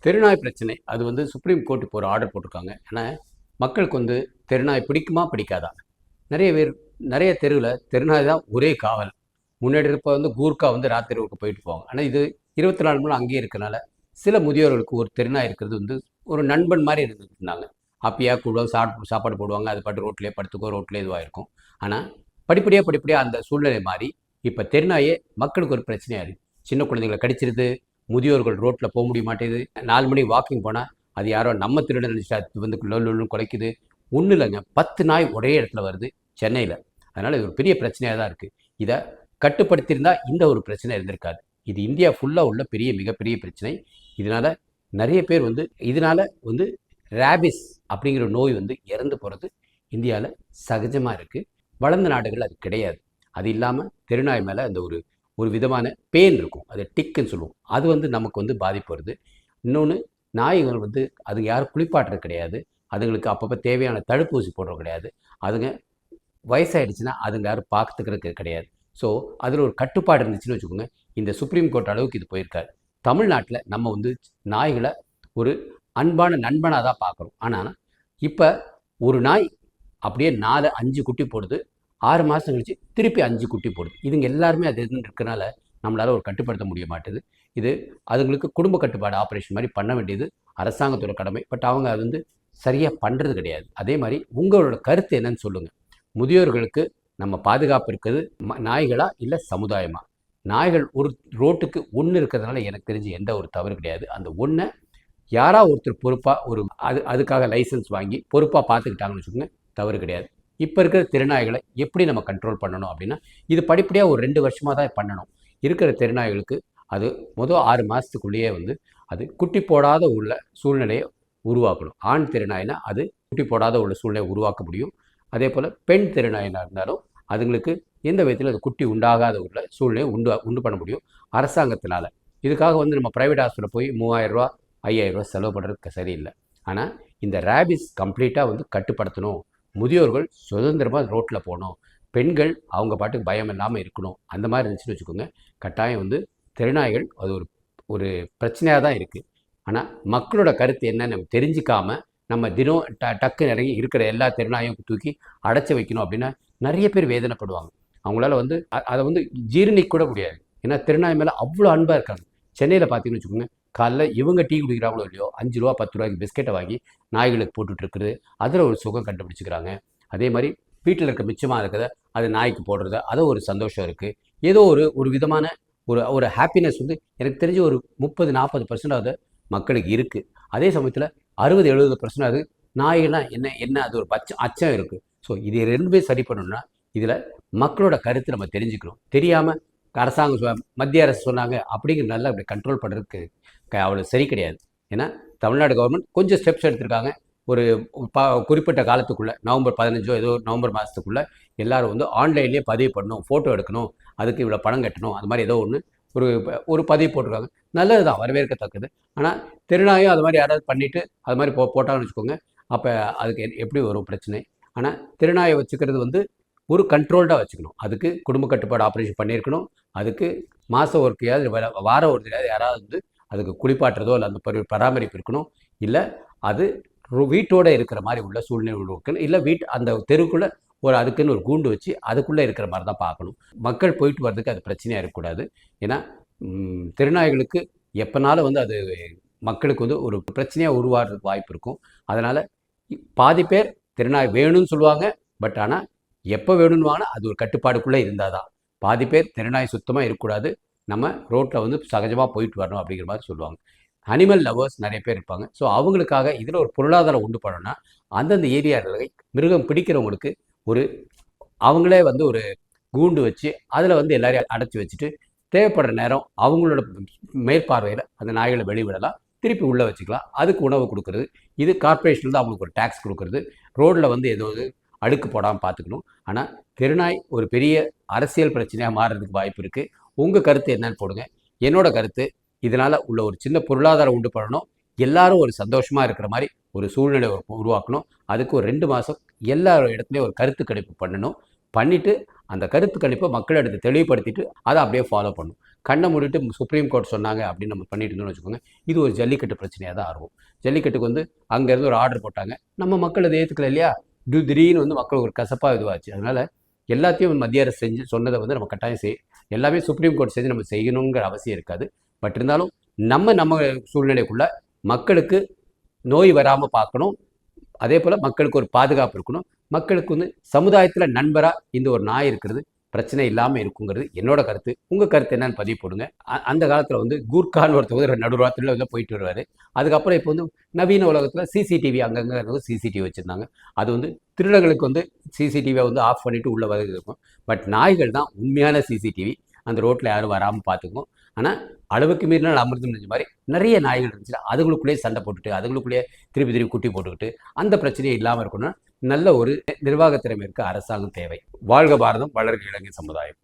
தெருநாய் பிரச்சனை அது வந்து சுப்ரீம் கோர்ட் இப்போ ஒரு ஆர்டர் போட்டிருக்காங்க. ஏன்னா மக்களுக்கு வந்து தெருநாய் பிடிக்குமா பிடிக்காதா? நிறைய பேர் நிறைய தெருவில் தெருநாய் தான் ஒரே காவல். முன்னாடி இருப்ப வந்து கூர்க்கா வந்து ராத்திரிவுக்கு போயிட்டு போவாங்க. ஆனால் இது 24 மணி நேரம் அங்கேயே இருக்கனால சில முதியோர்களுக்கு ஒரு தெருநாய் இருக்கிறது வந்து ஒரு நண்பன் மாதிரி இருந்துட்டு இருந்தாங்க. ஹாப்பியாக கூட சாப்பாடு போடுவாங்க. அது பாட்டு ரோட்லேயே படுத்துக்கோ, ரோட்லேயே இதுவாக இருக்கும். ஆனால் படிப்படியாக அந்த சூழ்நிலை மாறி இப்போ தெருநாயே மக்களுக்கு ஒரு பிரச்சனையாக இருக்குது. சின்ன குழந்தைங்களை கடிச்சிருது, முதியோர்கள் ரோட்டில் போக முடிய மாட்டேங்குது. 4 மணி வாக்கிங் போனால் அது யாரோ நம்ம திருடன் நினச்சிட்டு அது வந்து லொல்லுன்னு குலைக்குது. ஒன்றும் இல்லைங்க, 10 நாய் ஒரே இடத்துல வருது சென்னையில். அதனால் இது ஒரு பெரிய பிரச்சனையாக தான் இருக்குது. இதை கட்டுப்படுத்தியிருந்தா இந்த ஒரு பிரச்சனை இருந்திருக்காது. இது இந்தியா ஃபுல்லாக உள்ள மிகப்பெரிய பிரச்சனை. இதனால் நிறைய பேர் வந்து இதனால் வந்து ரேபிஸ் அப்படிங்கிற நோய் வந்து இறந்து போகிறது இந்தியாவில் சகஜமாக இருக்குது. வளர்ந்த நாடுகள் அது கிடையாது. அது இல்லாமல் தெருநாய் மேலே அந்த ஒரு விதமான பேன் இருக்கும், அது டிக்குன்னு சொல்லுவோம். அது வந்து நமக்கு வந்து பாதிப்பு வருது. இன்னொன்று, நாய்கள் வந்து அது யாரும் குளிப்பாட்டுறது கிடையாது. அதுங்களுக்கு அப்பப்போ தேவையான தடுப்பூசி போடுறது கிடையாது. அதுங்க வயசாகிடுச்சுன்னா அதுங்க யாரும் பார்த்துக்கிறதுக்கு கிடையாது. ஸோ அதில் ஒரு கட்டுப்பாடு இருந்துச்சுன்னு வச்சுக்கோங்க. இந்த சுப்ரீம் கோர்ட் அளவுக்கு இது போயிருக்காரு. தமிழ்நாட்டில் நம்ம வந்து நாய்களை ஒரு அன்பான நண்பனாக தான் பார்க்குறோம். ஆனால் இப்போ ஒரு நாய் அப்படியே 4, 5 குட்டி போடுது. 6 மாதம் கழிச்சு திருப்பி 5 குட்டி போடுது. இதுங்க எல்லாருமே அது இருக்கிறனால நம்மளால் ஒரு கட்டுப்படுத்த முடிய மாட்டுது. இது அதுங்களுக்கு குடும்ப கட்டுப்பாடு ஆப்ரேஷன் மாதிரி பண்ண வேண்டியது அரசாங்கத்தோட கடமை. பட் அவங்க அது வந்து சரியாக பண்ணுறது கிடையாது. அதே மாதிரி உங்களோட கருத்து என்னன்னு சொல்லுங்கள். முதியோர்களுக்கு நம்ம பாதுகாப்பு இருக்கிறது நாய்களா இல்லை சமுதாயமா? நாய்கள் ஒரு ரோட்டுக்கு ஒன்று இருக்கிறதுனால எனக்கு தெரிஞ்சு எந்த ஒரு தவறு கிடையாது. அந்த ஒன்றை யாராவது ஒருத்தர் பொறுப்பாக அதுக்காக லைசன்ஸ் வாங்கி பொறுப்பாக பார்த்துக்கிட்டாங்கன்னு வச்சுக்கோங்க, தவறு கிடையாது. இப்போ இருக்கிற தெருநாய்களை எப்படி நம்ம கண்ட்ரோல் பண்ணணும் அப்படின்னா, இது படிப்படியாக ஒரு 2 வருஷமாக தான் பண்ணணும். இருக்கிற தெருநாய்களுக்கு அது மொதல் 6 மாதத்துக்குள்ளேயே வந்து அது குட்டி போடாத உள்ள சூழ்நிலையை உருவாக்கணும். ஆண் தெருநாயினா அது குட்டி போடாத உள்ள சூழ்நிலையை உருவாக்க முடியும். அதே போல் பெண் தெருநாயினாக இருந்தாலும் அதுங்களுக்கு எந்த விதத்தில் அது குட்டி உண்டாகாத உள்ள சூழ்நிலையை உண்டு பண்ண முடியும் அரசாங்கத்தினால். இதுக்காக வந்து நம்ம ப்ரைவேட் ஹாஸ்பிட்டல் போய் 3000 ரூபா 5000 ரூபா செலவு பண்ணுறதுக்கு சரியில்லை. ஆனால் இந்த ரேபிஸ் கம்ப்ளீட்டாக வந்து கட்டுப்படுத்தணும். முதியோர்கள் சுதந்திரமாக ரோட்டில் போகணும். பெண்கள் அவங்க பாட்டுக்கு பயம் இல்லாமல் இருக்கணும். அந்த மாதிரி இருந்துச்சுன்னு வச்சுக்கோங்க, கட்டாயம் வந்து தெருநாய்கள் அது ஒரு பிரச்சனையாக தான் இருக்குது. ஆனால் மக்களோட கருத்து என்னன்னு நம்ம தெரிஞ்சிக்காமல் நம்ம தினம் டக்கு இறங்கி இருக்கிற எல்லா தெருநாயும் தூக்கி அடைச்சி வைக்கணும் அப்படின்னா நிறைய பேர் வேதனைப்படுவாங்க. அவங்களால வந்து அதை வந்து ஜீரணிக்க கூட முடியாது. ஏன்னா தெருநாய் மேலே அவ்வளோ அன்பாக இருக்காங்க. சென்னையில் பார்த்தீங்கன்னு வச்சுக்கோங்க, காலைல இவங்க டீ குடிக்கிறாங்களோ இல்லையோ 5 ரூபா 10 ரூபாய்க்கு பிஸ்கெட்டை வாங்கி நாய்களுக்கு போட்டுட்ருக்குறது, அதில் ஒரு சுகம் கண்டுபிடிச்சிக்கிறாங்க. அதே மாதிரி வீட்டில் இருக்க மிச்சமாக இருக்கிறத அது நாய்க்கு போடுறது, அதை ஒரு சந்தோஷம் இருக்குது. ஏதோ ஒரு விதமான ஒரு ஹாப்பினஸ் வந்து எனக்கு தெரிஞ்சு ஒரு 30-40% அது மக்களுக்கு இருக்குது. அதே சமயத்தில் 60-70% அது நாய்கள்லாம் என்ன அது ஒரு அச்சம் இருக்குது. ஸோ இது 2மே சரி பண்ணணும்னா இதில் மக்களோட கருத்து நம்ம தெரிஞ்சுக்கணும். தெரியாமல் அரசாங்கம் மத்திய அரசு சொன்னாங்க அப்படிங்கிற நல்லா அப்படி கண்ட்ரோல் பண்ணுறதுக்கு அவ்வளோ சரி கிடையாது. ஏன்னா தமிழ்நாடு கவர்மெண்ட் கொஞ்சம் ஸ்டெப்ஸ் எடுத்திருக்காங்க. ஒரு குறிப்பிட்ட காலத்துக்குள்ளே நவம்பர் 15 ஏதோ நவம்பர் மாதத்துக்குள்ளே எல்லோரும் வந்து ஆன்லைன்லேயே பதிவு பண்ணணும், ஃபோட்டோ எடுக்கணும், அதுக்கு இவ்வளோ பணம் கட்டணும், அது மாதிரி ஏதோ ஒன்று ஒரு பதிவு போட்டிருக்காங்க. நல்லது தான், வரவேற்கத்தக்கது. ஆனால் தெருநாயும் அது மாதிரி யாராவது பண்ணிவிட்டு அது மாதிரி போட்டாங்கன்னு வச்சுக்கோங்க, அப்போ அதுக்கு எப்படி வரும் பிரச்சனை. ஆனால் தெருநாயை வச்சுக்கிறது வந்து ஒரு கண்ட்ரோல்டாக வச்சுக்கணும். அதுக்கு குடும்ப கட்டுப்பாடு ஆப்ரேஷன் பண்ணியிருக்கணும். அதுக்கு மாதம் ஒருக்கையாவது வாரம் ஒரு தடவையாவது யாராவது வந்து அதுக்கு குளிப்பாட்டுறதோ இல்லை அந்த பராமரிப்பு இருக்கணும். இல்லை அது வீட்டோடு இருக்கிற மாதிரி உள்ள சூழ்நிலை இருக்கணும். இல்லை அந்த தெருக்குள்ளே அதுக்குன்னு ஒரு கூண்டு வச்சு அதுக்குள்ளே இருக்கிற மாதிரி தான் பார்க்கணும். மக்கள் போயிட்டு வர்றதுக்கு அது பிரச்சனையாக இருக்கக்கூடாது. ஏன்னா தெருநாய்களுக்கு எப்போனாலும் வந்து அது மக்களுக்கு வந்து ஒரு பிரச்சனையாக உருவாகிறதுக்கு வாய்ப்பு இருக்கும். அதனால் பாதி பேர் தெருநாய் வேணும்னு சொல்லுவாங்க. பட் ஆனால் எப்போ வேணும்னு வாங்கினா அது ஒரு கட்டுப்பாடுக்குள்ளே இருந்தால் தான். பாதி பேர் தெருநாய் சுத்தமாக இருக்கக்கூடாது, நம்ம ரோட்டில் வந்து சகஜமாக போயிட்டு வரணும் அப்படிங்கிற மாதிரி சொல்லுவாங்க. அனிமல் லவர்ஸ் நிறைய பேர் இருப்பாங்க. ஸோ அவங்களுக்காக இதில் ஒரு பொருளாதாரம் உண்டு பண்ணணும்னா அந்தந்த ஏரியாவில் மிருகம் பிடிக்கிறவங்களுக்கு அவங்களே வந்து ஒரு கூண்டு வச்சு அதில் வந்து எல்லாரையும் அடைச்சி வச்சுட்டு தேவைப்படுற நேரம் அவங்களோட மேற்பார்வையில் அந்த நாய்களை வெளிவிடலாம், திருப்பி உள்ளே வச்சுக்கலாம். அதுக்கு உணவு கொடுக்குறது, இது கார்பரேஷன்லேருந்து அவங்களுக்கு ஒரு டேக்ஸ் கொடுக்குறது, ரோடில் வந்து ஏதோ அழுக்கு போடாமல் பார்த்துக்கணும். ஆனால் தெருநாய் ஒரு பெரிய அரசியல் பிரச்சனையாக மாறுறதுக்கு வாய்ப்பு இருக்குது. உங்கள் கருத்து என்னன்னு போடுங்க. என்னோட கருத்து, இதனால் உள்ள ஒரு சின்ன பொருளாதாரம் உண்டு பண்ணணும், எல்லாரும் ஒரு சந்தோஷமாக இருக்கிற மாதிரி ஒரு சூழ்நிலை உருவாக்கணும். அதுக்கு ஒரு 2 மாதம் எல்லா இடத்துலையும் ஒரு கருத்து கணிப்பு பண்ணணும். பண்ணிவிட்டு அந்த கருத்து கணிப்பை மக்களிடத்தை தெளிவுபடுத்திட்டு அதை அப்படியே ஃபாலோ பண்ணணும். கண்ணை மூடிட்டு சுப்ரீம் கோர்ட் சொன்னாங்க அப்படின்னு நம்ம பண்ணிட்டு இருந்தோம்னு வச்சுக்கோங்க, இது ஒரு ஜல்லிக்கட்டு பிரச்சனையாக தான் ஆகும். ஜல்லிக்கட்டுக்கு வந்து அங்கேருந்து ஒரு ஆர்டர் போட்டாங்க, நம்ம மக்கள் அதை ஏற்றுக்கல இல்லையா, திடீர்னு வந்து மக்கள் ஒரு கசப்பாக இதுவாச்சு. அதனால் எல்லாத்தையும் மத்திய அரசு செஞ்சு சொன்னதை வந்து நம்ம கட்டாயம் எல்லாமே சுப்ரீம் கோர்ட் செஞ்சு நம்ம செய்யணுங்கிற அவசியம் இருக்காது. பட் இருந்தாலும் நம்ம சூழ்நிலைக்குள்ள மக்களுக்கு நோய் வராமல் பார்க்கணும். அதே போல் மக்களுக்கு ஒரு பாதுகாப்பு இருக்கணும். மக்களுக்கு வந்து சமுதாயத்தில் நண்பராக இந்த ஒரு நாய் இருக்கிறது பிரச்சனை இல்லாமல் இருக்குங்கிறது என்னோட கருத்து. உங்கள் கருத்து என்னன்னு பதிவு போடுங்க. அந்த காலத்தில் வந்து கூர்கான்னு ஒருத்தர் நடுராத்திரியில் வந்து போயிட்டு வருவார். அதுக்கப்புறம் இப்போ வந்து நவீன உலகத்தில் சிசிடிவி அங்கங்கே சிசிடிவி வச்சுருந்தாங்க. அது வந்து திருடர்களுக்கு வந்து சிசிடிவியை வந்து ஆஃப் பண்ணிவிட்டு உள்ளே வந்து இருக்கும். பட் நாய்கள் தான் உண்மையான சிசிடிவி. அந்த ரோட்டில் யாரும் வராமல் பார்த்துக்கும். ஆனால் அளவுக்கு மீறினால் அமிர்தம் செஞ்ச மாதிரி நிறைய நாய்கள் இருந்துச்சு. அதுங்களுக்குள்ளேயே சண்டை போட்டுட்டு அதுங்களுக்குள்ளேயே திருப்பி திருப்பி குட்டி போட்டுக்கிட்டு அந்த பிரச்சனையே இல்லாமல் இருக்கணும்னா நல்ல ஒரு நிர்வாக திறமை இருக்க அரசாங்கம் தேவை. வாழ்க பாரதம், வளர்க இளைஞர் சமுதாயம்.